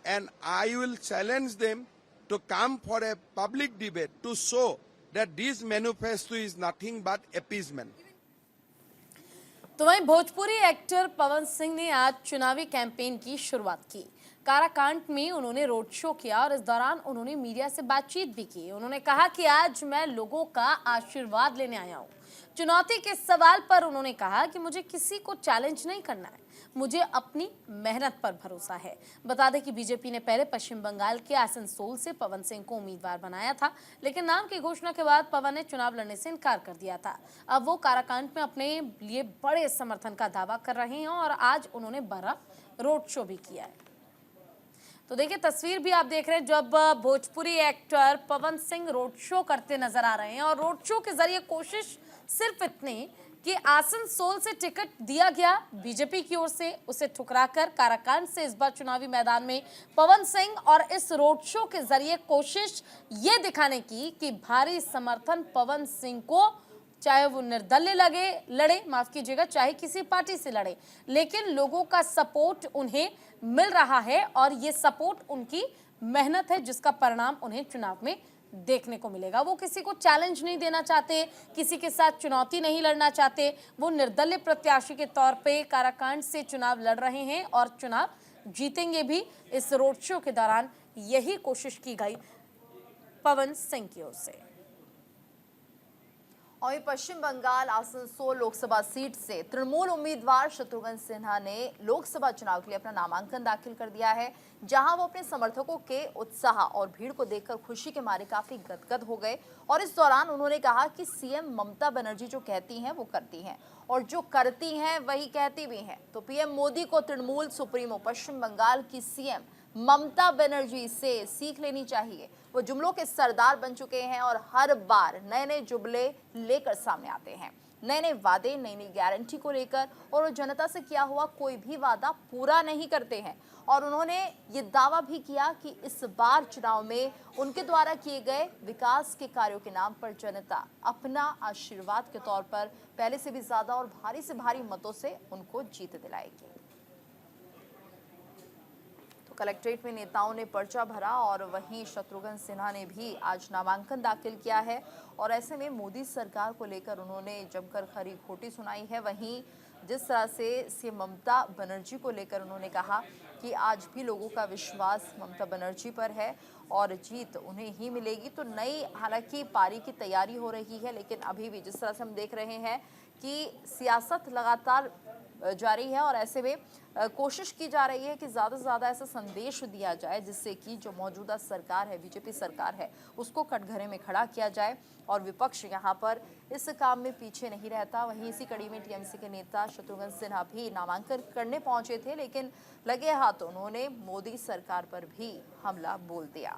and I will challenge them to come for a public debate to show that this manifesto is nothing but appeasement. तो वहीं Bhojpuri actor Pawan Singh ने आज चुनावी campaign की शुरुआत की। काराकांड में उन्होंने रोड शो किया और इस दौरान उन्होंने मीडिया से बातचीत भी की। उन्होंने कहा कि आज मैं लोगों का आशीर्वाद लेने आया हूं। चुनौती के सवाल पर उन्होंने कहा कि मुझे किसी को चैलेंज नहीं करना है, मुझे अपनी मेहनत पर भरोसा है। बता दें कि बीजेपी ने पहले पश्चिम बंगाल के आसनसोल से पवन सिंह को उम्मीदवार बनाया था, लेकिन नाम की घोषणा के बाद पवन ने चुनाव लड़ने से इनकार कर दिया था। अब वो काराकांड में अपने लिए बड़े समर्थन का दावा कर रहे हैं और आज उन्होंने बड़ा रोड शो भी किया है। तो देखिए तस्वीर भी आप देख रहे हैं जब Bhojpuri actor Pawan Singh road show करते नजर आ रहे हैं और रोड शो के जरिए कोशिश सिर्फ इतनी कि आसनसोल से टिकट दिया गया बीजेपी की ओर से, उसे ठुकराकर काराकांड से इस बार चुनावी मैदान में पवन सिंह, और इस रोड शो के जरिए कोशिश ये दिखाने की कि भारी समर्थन पवन सिंह को, चाहे वो निर्दलीय लड़े माफ कीजिएगा, चाहे किसी पार्टी से लड़े, लेकिन लोगों का सपोर्ट उन्हें मिल रहा है और ये सपोर्ट उनकी मेहनत है जिसका परिणाम उन्हें चुनाव में देखने को मिलेगा। वो किसी को चैलेंज नहीं देना चाहते, किसी के साथ चुनौती नहीं लड़ना चाहते। वो निर्दलीय प्रत्याशी के तौर पे काराकांड से चुनाव लड़ रहे हैं और चुनाव जीतेंगे भी। इस रोड शो के दौरान यही कोशिश की गई पवन सिंह की ओर से। और पश्चिम बंगाल आसनसोल लोकसभा सीट से तृणमूल उम्मीदवार शत्रुघ्न सिन्हा ने लोकसभा चुनाव के लिए अपना नामांकन दाखिल कर दिया है, जहां वो अपने समर्थकों के उत्साह और भीड़ को देखकर खुशी के मारे काफी गदगद हो गए। और इस दौरान उन्होंने कहा कि सीएम ममता बनर्जी जो कहती हैं वो करती हैं और जो करती हैं वही कहती भी हैं। तो पीएम मोदी को तृणमूल सुप्रीमो पश्चिम बंगाल की सीएम ममता बनर्जी से सीख लेनी चाहिए। वो जुमलों के सरदार बन चुके हैं और हर बार नए नए जुमले लेकर सामने आते हैं, नए नए वादे, नई नई गारंटी को लेकर, और वो जनता से किया हुआ कोई भी वादा पूरा नहीं करते हैं। और उन्होंने ये दावा भी किया कि इस बार चुनाव में उनके द्वारा किए गए विकास के कार्यों के नाम पर जनता अपना आशीर्वाद के तौर पर पहले से भी ज्यादा और भारी से भारी मतों से उनको जीत दिलाएगी। तो कलेक्ट्रेट में नेताओं ने पर्चा भरा और वहीं शत्रुघ्न सिन्हा ने भी आज नामांकन दाखिल किया है और ऐसे में मोदी सरकार को लेकर उन्होंने जमकर खरी खोटी सुनाई है। वहीं जिस तरह से सीएम ममता बनर्जी को लेकर उन्होंने कहा कि आज भी लोगों का विश्वास ममता बनर्जी पर है और जीत उन्हें ही मिलेगी। तो नई हालांकि पारी की तैयारी हो रही है, लेकिन अभी भी जिस तरह से हम देख रहे हैं कि सियासत लगातार जारी है और ऐसे में कोशिश की जा रही है कि ज़्यादा से ज़्यादा ऐसा संदेश दिया जाए जिससे कि जो मौजूदा सरकार है, बीजेपी सरकार है, उसको कटघरे में खड़ा किया जाए और विपक्ष यहाँ पर इस काम में पीछे नहीं रहता। वहीं इसी कड़ी में टीएमसी के नेता शत्रुघ्न सिन्हा भी नामांकन करने पहुंचे थे, लेकिन लगे हाथों उन्होंने मोदी सरकार पर भी हमला बोल दिया।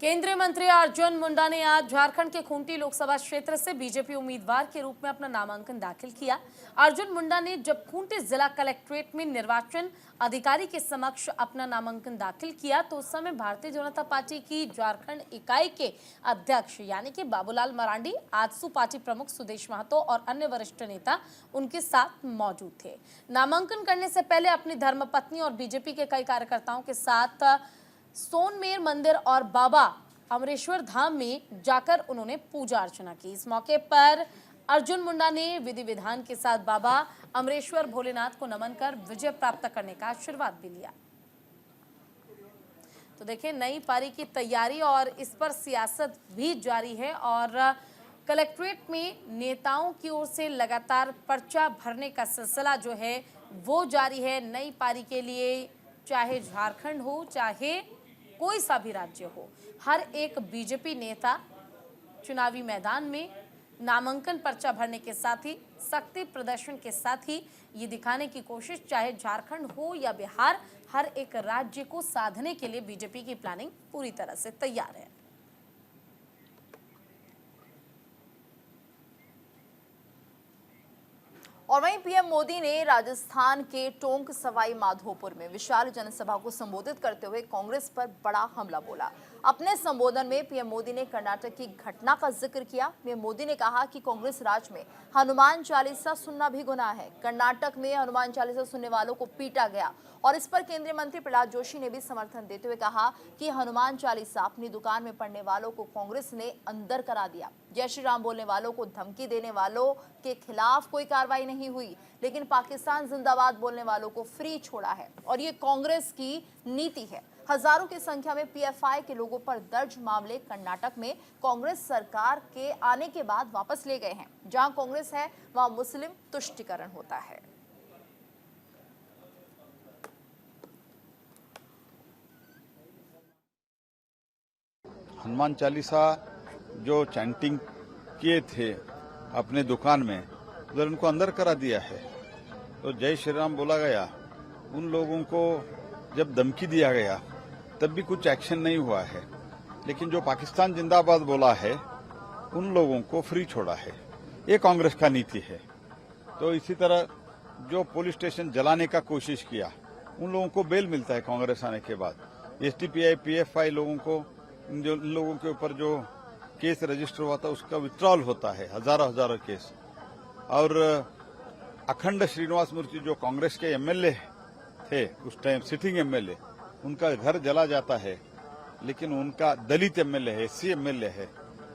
केंद्रीय मंत्री अर्जुन मुंडा ने आज झारखंड के खूंटी लोकसभा क्षेत्र से बीजेपी उम्मीदवार के रूप में अपना नामांकन दाखिल किया। अर्जुन मुंडा ने जब खूंटी जिला कलेक्ट्रेट में निर्वाचन अधिकारी के समक्ष अपना नामांकन दाखिल किया तो उस समय भारतीय जनता पार्टी की झारखंड इकाई के अध्यक्ष यानी कि बाबूलाल मरांडी, आजसू पार्टी प्रमुख सुदेश महतो और अन्य वरिष्ठ नेता उनके साथ मौजूद थे। नामांकन करने से पहले अपनी धर्मपत्नी और बीजेपी के कई कार्यकर्ताओं के साथ सोनमेर मंदिर और बाबा अमरेश्वर धाम में जाकर उन्होंने पूजा अर्चना की। इस मौके पर अर्जुन मुंडा ने विधि विधान के साथ बाबा अमरेश्वर भोलेनाथ को नमन कर विजय प्राप्त करने का आशीर्वाद भी लिया। तो देखिए, नई पारी की तैयारी और इस पर सियासत भी जारी है और कलेक्ट्रेट में नेताओं की ओर से लगातार पर्चा भरने का सिलसिला जो है वो जारी है। नई पारी के लिए चाहे झारखंड हो चाहे कोई सा भी राज्य हो, हर एक बीजेपी नेता चुनावी मैदान में नामांकन पर्चा भरने के साथ ही शक्ति प्रदर्शन के साथ ही ये दिखाने की कोशिश, चाहे झारखंड हो या बिहार, हर एक राज्य को साधने के लिए बीजेपी की प्लानिंग पूरी तरह से तैयार है। और वहीं पीएम मोदी ने राजस्थान के टोंक सवाई माधोपुर में विशाल जनसभा को संबोधित करते हुए कांग्रेस पर बड़ा हमला बोला। अपने संबोधन में पीएम मोदी ने कर्नाटक की घटना का जिक्र किया। पीएम मोदी ने कहा कि कांग्रेस राज में हनुमान चालीसा सुनना भी गुनाह है। कर्नाटक में हनुमान चालीसा सुनने वालों को पीटा गया और इस पर केंद्रीय मंत्री प्रहलाद जोशी ने भी समर्थन देते हुए कहा कि हनुमान चालीसा अपनी दुकान में पढ़ने वालों को कांग्रेस ने अंदर करा दिया। जय श्री राम बोलने वालों को धमकी देने वालों के खिलाफ कोई कार्रवाई नहीं हुई, लेकिन पाकिस्तान जिंदाबाद बोलने वालों को फ्री छोड़ा है और ये कांग्रेस की नीति है। हजारों की संख्या में पीएफआई के लोगों पर दर्ज मामले कर्नाटक में कांग्रेस सरकार के आने के बाद वापस ले गए हैं। जहां कांग्रेस है वहां मुस्लिम तुष्टीकरण होता है। हनुमान चालीसा जो चैंटिंग किए थे अपने दुकान में, उधर उनको अंदर करा दिया है। तो जय श्री राम बोला गया, उन लोगों को जब धमकी दिया गया तब भी कुछ एक्शन नहीं हुआ है, लेकिन जो पाकिस्तान जिंदाबाद बोला है उन लोगों को फ्री छोड़ा है। ये कांग्रेस का नीति है। तो इसी तरह जो पुलिस स्टेशन जलाने का कोशिश किया उन लोगों को बेल मिलता है कांग्रेस आने के बाद। एसडीपीआई पीएफआई लोगों को, जो लोगों के ऊपर जो केस रजिस्टर हुआ था उसका विथड्रॉल होता है, हजारों केस। और अखंड श्रीनिवास मूर्ति जो कांग्रेस के एमएलए थे उस टाइम, सिटिंग एमएलए, उनका घर जला जाता है, लेकिन उनका दलित एमएलए है, एससी एमएलए है,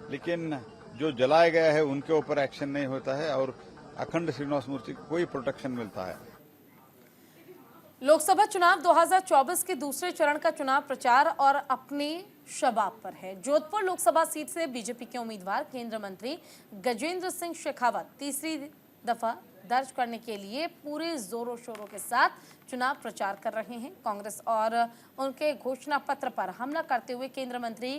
लेकिन जो जलाया गया है उनके ऊपर एक्शन नहीं होता है और अखंड श्रीनिवास मूर्ति को कोई प्रोटेक्शन मिलता है। लोकसभा चुनाव 2024 के दूसरे चरण का चुनाव प्रचार और अपने शबाब पर है। जोधपुर लोकसभा सीट से बीजेपी के उम्मीदवार केंद्रीय मंत्री गजेंद्र सिंह शेखावत तीसरी दफा दर्ज करने के लिए पूरे जोरों शोरों के साथ चुनाव प्रचार कर रहे हैं। कांग्रेस और उनके घोषणा पत्र पर हमला करते हुए केंद्रीय मंत्री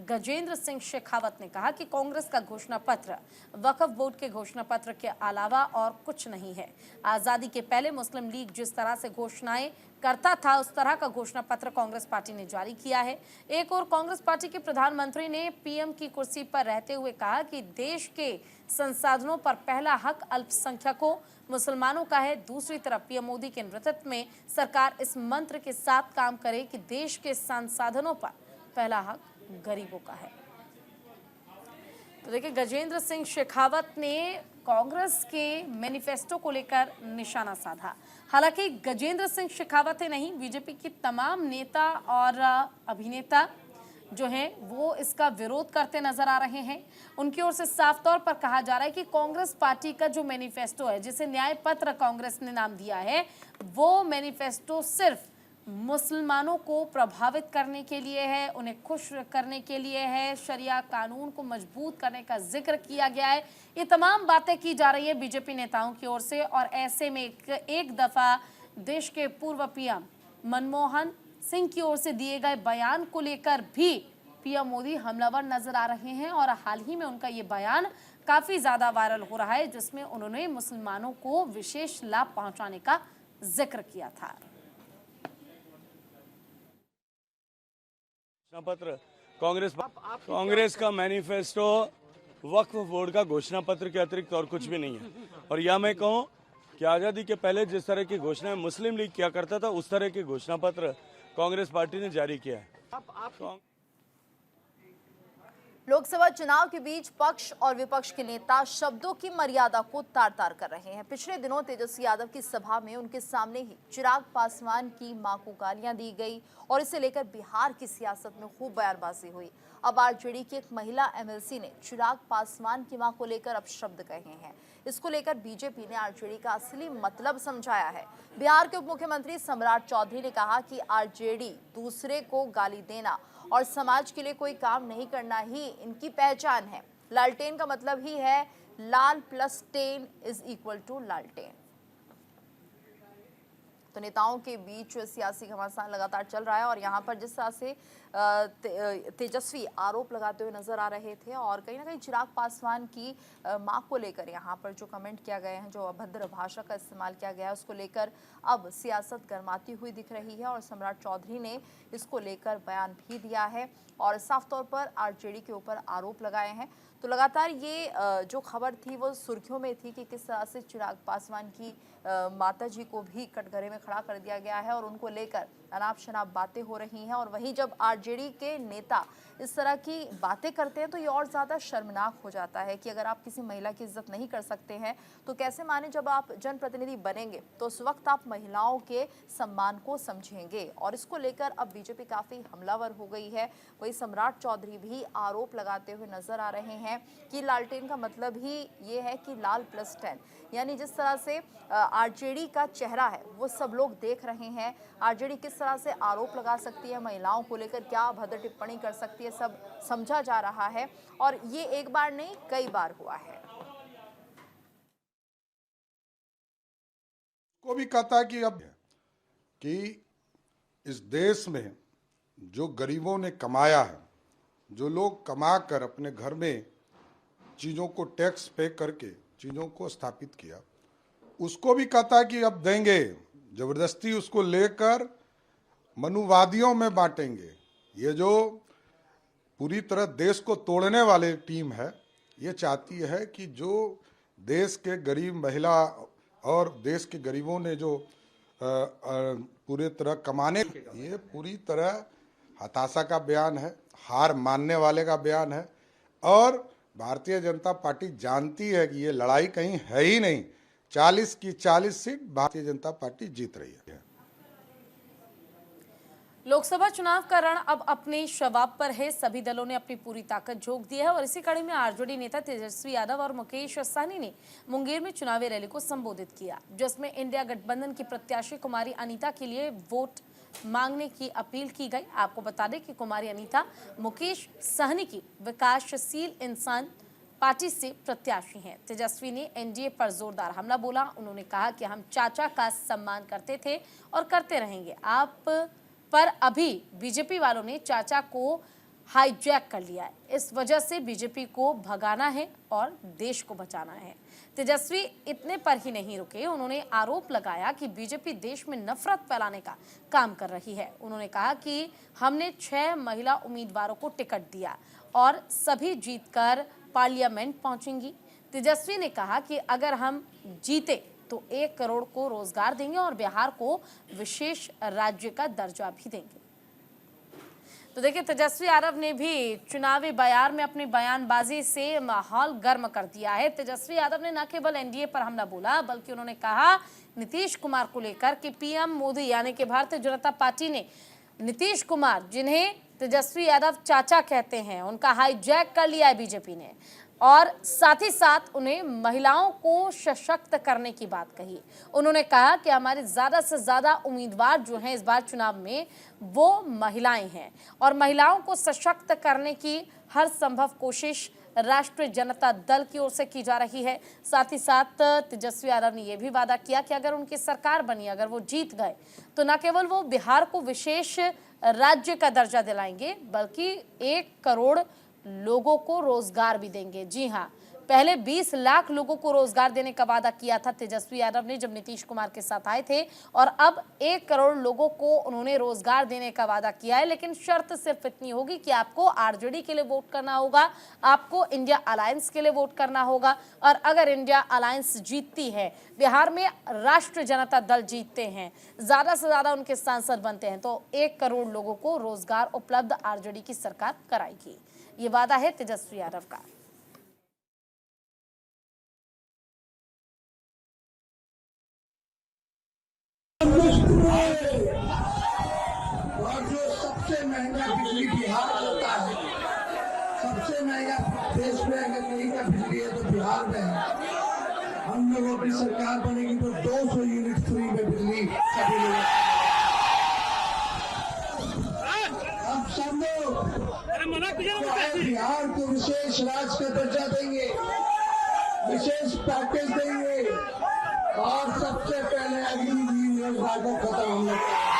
गजेंद्र सिंह शेखावत ने कहा कि कांग्रेस का घोषणा पत्र वक्फ बोर्ड के घोषणा पत्र के अलावा और कुछ नहीं है। आजादी के पहले मुस्लिम लीग जिस तरह से घोषणाएं करता था उस तरह का घोषणा पत्र कांग्रेस पार्टी ने जारी किया है। एक और कांग्रेस पार्टी के प्रधानमंत्री ने पीएम की कुर्सी पर रहते हुए कहा कि देश के संसाधनों पर पहला हक अल्पसंख्यकों मुसलमानों का है। दूसरी तरफ पीएम मोदी के नेतृत्व में सरकार इस मंत्र के साथ काम करे कि देश के संसाधनों पर पहला हक गरीबों का है। तो देखिए, गजेंद्र सिंह शेखावत ने कांग्रेस के मैनिफेस्टो को लेकर निशाना साधा। हालांकि गजेंद्र सिंह शेखावत ही नहीं, बीजेपी के तमाम नेता और अभिनेता जो हैं वो इसका विरोध करते नजर आ रहे हैं। उनकी ओर से साफ तौर पर कहा जा रहा है कि कांग्रेस पार्टी का जो मैनिफेस्टो है, जिसे न्याय पत्र कांग्रेस ने नाम दिया है, वो मैनिफेस्टो सिर्फ मुसलमानों को प्रभावित करने के लिए है, उन्हें खुश करने के लिए है, शरिया कानून को मजबूत करने का जिक्र किया गया है। ये तमाम बातें की जा रही है बीजेपी नेताओं की ओर से। और ऐसे में एक दफा देश के पूर्व पीएम मनमोहन सिंह की ओर से दिए गए बयान को लेकर भी पीएम मोदी हमलावर नजर आ रहे हैं। और हाल ही में उनका ये बयान काफी ज्यादा वायरल हो रहा है, जिसमें उन्होंने मुसलमानों को विशेष लाभ पहुंचाने का जिक्र किया था। पत्र कांग्रेस का मैनिफेस्टो वक्फ बोर्ड का घोषणा पत्र के अतिरिक्त और कुछ भी नहीं है। और यह मैं कहूं कि आजादी के पहले जिस तरह की घोषणाएं मुस्लिम लीग किया करता था, उस तरह की घोषणा पत्र कांग्रेस पार्टी ने जारी किया है। लोकसभा चुनाव के बीच पक्ष और विपक्ष के नेता शब्दों की मर्यादा को तार-तार कर रहे हैं। पिछले दिनों तेजस्वी यादव की सभा में उनके सामने ही चिराग पासवान की मां को गालियां दी गई और इसे लेकर बिहार की सियासत में खूब बयानबाजी हुई। अब आरजेडी की एक महिला एमएलसी ने चिराग पासवान की मां को लेकर अपशब्द कहे हैं। इसको लेकर बीजेपी ने आरजेडी का असली मतलब समझाया है। बिहार के उप मुख्यमंत्री सम्राट चौधरी ने कहा कि आरजेडी दूसरे को गाली देना और समाज के लिए कोई काम नहीं करना ही इनकी पहचान है। लालटेन का मतलब ही है लाल plus ten is equal to लालटेन। तो नेताओं के बीच सियासी घमासान लगातार चल रहा है और यहाँ पर जिस तरह से तेजस्वी आरोप लगाते हुए नजर आ रहे थे और कहीं ना कहीं चिराग पासवान की मां को लेकर यहाँ पर जो कमेंट किया गए हैं, जो अभद्र भाषा का इस्तेमाल किया गया है, उसको लेकर अब सियासत गर्माती हुई दिख रही है। और सम्राट चौधरी ने इसको लेकर बयान भी दिया है और साफ तौर पर आरजेडी के ऊपर आरोप लगाए हैं। तो लगातार ये जो खबर थी वो सुर्खियों में थी कि किस तरह से चिराग पासवान की माताजी को भी कटघरे में खड़ा कर दिया गया है और उनको लेकर अनाप शनाप बातें हो रही हैं। और वहीं जब आरजेडी के नेता इस तरह की बातें करते हैं तो ये और ज़्यादा शर्मनाक हो जाता है कि अगर आप किसी महिला की इज्जत नहीं कर सकते हैं तो कैसे माने जब आप जनप्रतिनिधि बनेंगे तो उस वक्त आप महिलाओं के सम्मान को समझेंगे। और इसको लेकर अब बीजेपी काफ़ी हमलावर हो गई है। वही सम्राट चौधरी भी आरोप लगाते हुए नजर आ रहे हैं कि लालटेन का मतलब ही ये है कि लाल प्लस 10, यानी जिस तरह से आरजेडी का चेहरा है वो सब लोग देख रहे हैं। आरजेडी किस तरह से आरोप लगा सकती है, महिलाओं को लेकर क्या भद्र टिप्पणी कर सकती है, सब समझा जा रहा है। और ये एक बार नहीं कई बार हुआ है। को भी कहता है कि अब कि इस देश में जो गरीबों ने कमाया है, जो लोग कमा कर अपने घर में चीजों को टैक्स पे करके चीजों को स्थापित किया, उसको भी कहता है कि अब देंगे, जबरदस्ती उसको लेकर मनुवादियों में बांटेंगे। ये जो पूरी तरह देश को तोड़ने वाले टीम है, ये चाहती है कि जो देश के गरीब महिला और देश के गरीबों ने जो पूरी तरह कमाने, ये पूरी तरह हताशा का बयान है, हार मानने वाले का बयान है। और भारतीय जनता पार्टी जानती है कि ये लड़ाई कहीं है ही नहीं। 40 की 40 सीट भारतीय जनता पार्टी जीत रही है। लोकसभा चुनाव का रण अब अपने शवाब पर है। सभी दलों ने अपनी पूरी ताकत झोंक दी है और इसी कड़ी में आरजेडी नेता तेजस्वी यादव और मुकेश सहनी ने मुंगेर में चुनावी रैली को संबोधित किया, जिसमें इंडिया गठबंधन की प्रत्याशी कुमारी अनीता के लिए वोट मांगने की अपील की गई। आपको बता दें कि कुमारी अनीता मुकेश सहनी की विकासशील इंसान पार्टी से प्रत्याशी हैं। तेजस्वी ने एनडीए पर जोरदार हमला बोला। उन्होंने कहा कि हम चाचा का सम्मान करते थे और करते रहेंगे, आप पर अभी बीजेपी वालों ने चाचा को हाईजैक कर लिया है। इस वजह से बीजेपी को भगाना है और देश को बचाना है। तेजस्वी इतने पर ही नहीं रुके, उन्होंने आरोप लगाया कि बीजेपी देश में नफरत फैलाने का काम कर रही है। उन्होंने कहा कि हमने 6 महिला उम्मीदवारों को टिकट दिया और सभी जीतकर पार्लियामेंट पहुंचेंगी। तेजस्वी ने कहा कि अगर हम जीते तो 1 करोड़ को रोजगार देंगे और बिहार को विशेष राज्य का दर्जा भी देंगे। तो देखिए, तेजस्वी यादव ने भी चुनावी बयान में अपनी बयानबाजी से माहौल गर्म कर दिया है। तेजस्वी यादव ने न केवल एनडीए पर हमला बोला, बल्कि उन्होंने कहा नीतीश कुमार को लेकर कि पीएम मोदी यानी कि भारतीय जनता पार्टी ने नीतीश कुमार, जिन्हें तेजस्वी यादव चाचा कहते हैं, उनका हाईजैक कर लिया है बीजेपी ने, और साथ ही साथ उन्हें महिलाओं को सशक्त करने की बात कही। उन्होंने कहा कि हमारे ज़्यादा से ज़्यादा उम्मीदवार जो हैं इस बार चुनाव में वो महिलाएं हैं और महिलाओं को सशक्त करने की हर संभव कोशिश राष्ट्रीय जनता दल की ओर से की जा रही है। साथ ही साथ तेजस्वी यादव ने यह भी वादा किया कि अगर उनकी सरकार बनी, अगर वो जीत गए, तो न केवल वो बिहार को विशेष राज्य का दर्जा दिलाएंगे, बल्कि 1 करोड़ लोगों को रोजगार भी देंगे। जी हाँ, पहले 20 लाख लोगों को रोजगार देने का वादा किया था तेजस्वी यादव ने जब नीतीश कुमार के साथ आए थे, और अब 1 करोड़ लोगों को उन्होंने रोजगार देने का वादा किया है। लेकिन शर्त सिर्फ इतनी होगी कि आपको आरजेडी के लिए वोट करना होगा, आपको इंडिया अलायंस के लिए वोट करना होगा, और अगर इंडिया अलायंस जीतती है, बिहार में राष्ट्रीय जनता दल जीतते हैं, ज्यादा से ज्यादा उनके सांसद बनते हैं, तो 1 करोड़ लोगों को रोजगार उपलब्ध आरजेडी की सरकार कराएगी। ये वादा है तेजस्वी यादव का। और जो सबसे महंगा बिजली बिहार होता है, सबसे महंगा देश में अगर कहीं का बिजली है तो बिहार में है। हम लोगों की सरकार बनेगी तो 200 यूनिट फ्री में बिजली सभी लोगों। हम सब लोग बिहार को विशेष राज्य का दर्जा देंगे, विशेष पैकेज देंगे, और सबसे पहले अग्निवीर योजना को खत्म हम लोग।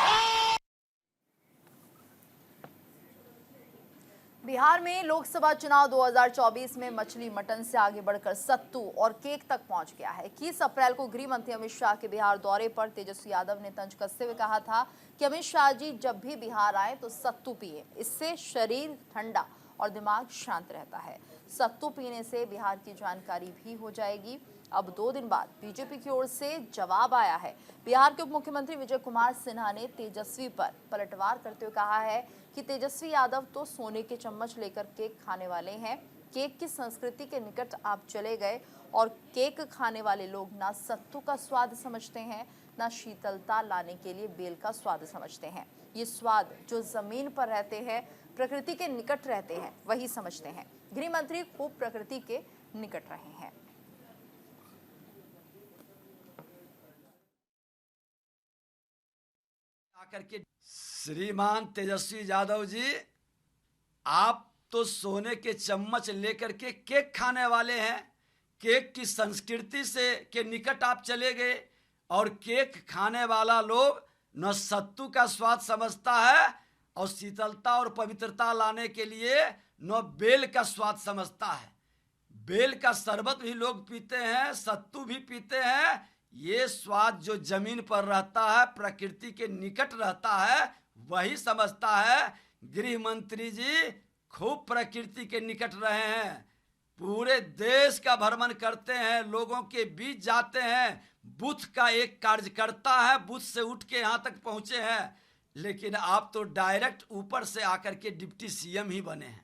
बिहार में लोकसभा चुनाव 2024 में मछली मटन से आगे बढ़कर सत्तू और केक तक पहुंच गया है। 21 अप्रैल को गृह मंत्री अमित शाह के बिहार दौरे पर तेजस्वी यादव ने तंज कसते हुए कहा था कि अमित शाह जी जब भी बिहार आए तो सत्तू पिए, इससे शरीर ठंडा और दिमाग शांत रहता है। सत्तू पीने से बिहार की जानकारी भी हो जाएगी। अब 2 दिन बाद बीजेपी की ओर से जवाब आया है। बिहार के उप मुख्यमंत्री विजय कुमार सिन्हा ने तेजस्वी पर पलटवार करते हुए कहा है कि तेजस्वी यादव तो सोने के चम्मच लेकर केक खाने वाले हैं। केक की संस्कृति के निकट आप चले गए और केक खाने वाले लोग ना सत्तू का स्वाद समझते हैं, ना शीतलता लाने के लिए बेल का स्वाद समझते हैं। ये स्वाद जो जमीन पर रहते हैं, प्रकृति के निकट रहते हैं, वही समझते हैं। गृह मंत्री खूब प्रकृति के निकट रहे हैं। आकर के श्रीमान तेजस्वी यादव जी, आप तो सोने के चम्मच लेकर के केक खाने वाले हैं। केक की संस्कृति से के निकट आप चले गए, और केक खाने वाला लोग न सत्तू का स्वाद समझता है और शीतलता और पवित्रता लाने के लिए न बेल का स्वाद समझता है। बेल का शरबत भी लोग पीते हैं, सत्तू भी पीते हैं। ये स्वाद जो जमीन पर रहता है, प्रकृति के निकट रहता है, वही समझता है। गृह मंत्री जी खूब प्रकृति के निकट रहे हैं, पूरे देश का भ्रमण करते हैं, लोगों के बीच जाते हैं। बूथ का एक कार्यकर्ता है, बूथ से उठ के यहाँ तक पहुंचे हैं। लेकिन आप तो डायरेक्ट ऊपर से आकर के डिप्टी सीएम ही बने हैं।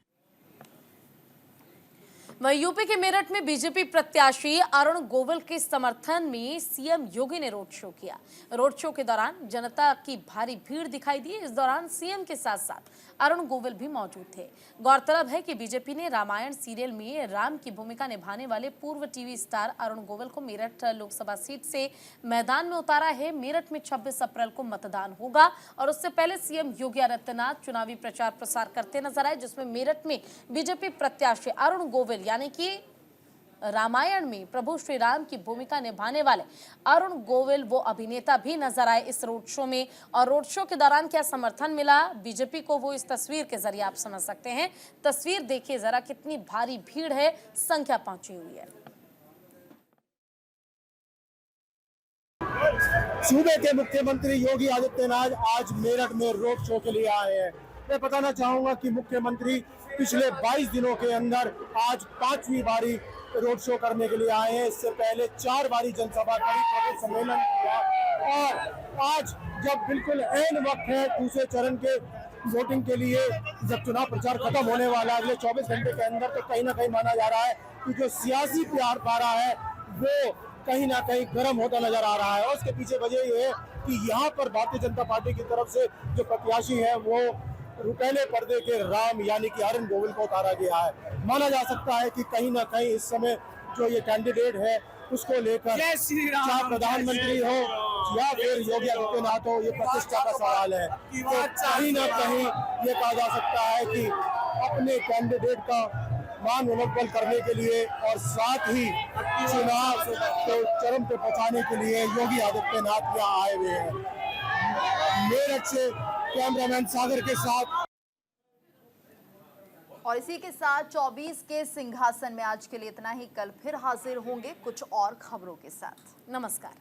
वहीं यूपी के मेरठ में बीजेपी प्रत्याशी अरुण गोविल के समर्थन में सीएम योगी ने रोड शो किया। रोड शो के दौरान जनता की भारी भीड़ दिखाई दी। इस दौरान सीएम के साथ साथ अरुण गोविल भी मौजूद थे। गौरतलब है कि बीजेपी ने रामायण सीरियल में राम की भूमिका निभाने वाले पूर्व टीवी स्टार अरुण गोविल को मेरठ लोकसभा सीट से मैदान में उतारा है। मेरठ में 26 अप्रैल को मतदान होगा और उससे पहले सीएम योगी आदित्यनाथ चुनावी प्रचार प्रसार करते नजर आए, जिसमें मेरठ में बीजेपी प्रत्याशी अरुण गोविल यानी कि रामायण में प्रभु श्री राम की भूमिका निभाने वाले अरुण गोविल वो अभिनेता भी नजर आए इस रोड शो में। और रोड शो के दौरान क्या समर्थन मिला बीजेपी को, वो इस तस्वीर के जरिए आप समझ सकते हैं। तस्वीर देखिए जरा, कितनी भारी भीड़ है, संख्या पहुंची हुई है। सूबे के मुख्यमंत्री योगी आदित्यनाथ आज मेरठ में रोड शो के लिए आए हैं। मैं बताना चाहूंगा कि मुख्यमंत्री पिछले 22 दिनों के अंदर आज 5वीं बारी रोड शो करने के लिए आए हैं। इससे पहले 4 बारी जनसभा करी, प्रमुख सम्मेलन हुआ और आज जब बिल्कुल ऐन वक्त है दूसरे चरण के वोटिंग के लिए जब चुनाव प्रचार खत्म होने वाला है अगले 24 घंटे के अंदर, तो कहीं ना कहीं माना जा रहा है कि जो सियासी प्यार पारा है वो कहीं ना कहीं गर्म होता नजर आ रहा है। और उसके पीछे वजह ये है कि यहाँ पर भारतीय जनता पार्टी की तरफ से जो प्रत्याशी है वो रुपहले पर्दे के राम यानी कि अरुण गोविल को उतारा गया है। माना जा सकता है कि कहीं ना कहीं इस समय जो ये कैंडिडेट है उसको लेकर चाहे प्रधानमंत्री हो या फिर योगी आदित्यनाथ हो, ये प्रतिष्ठा का सवाल है। तो कहीं ना कहीं ये कहा जा सकता है कि अपने कैंडिडेट का मान उन्नत करने के लिए और साथ ही चुनाव को चरम पे पहुंचाने के लिए योगी आदित्यनाथ यहाँ आए हुए हैं। मेरठ से कैमरामैन सागर के साथ। और इसी के साथ 24 के सिंहासन में आज के लिए इतना ही। कल फिर हाजिर होंगे कुछ और खबरों के साथ। नमस्कार।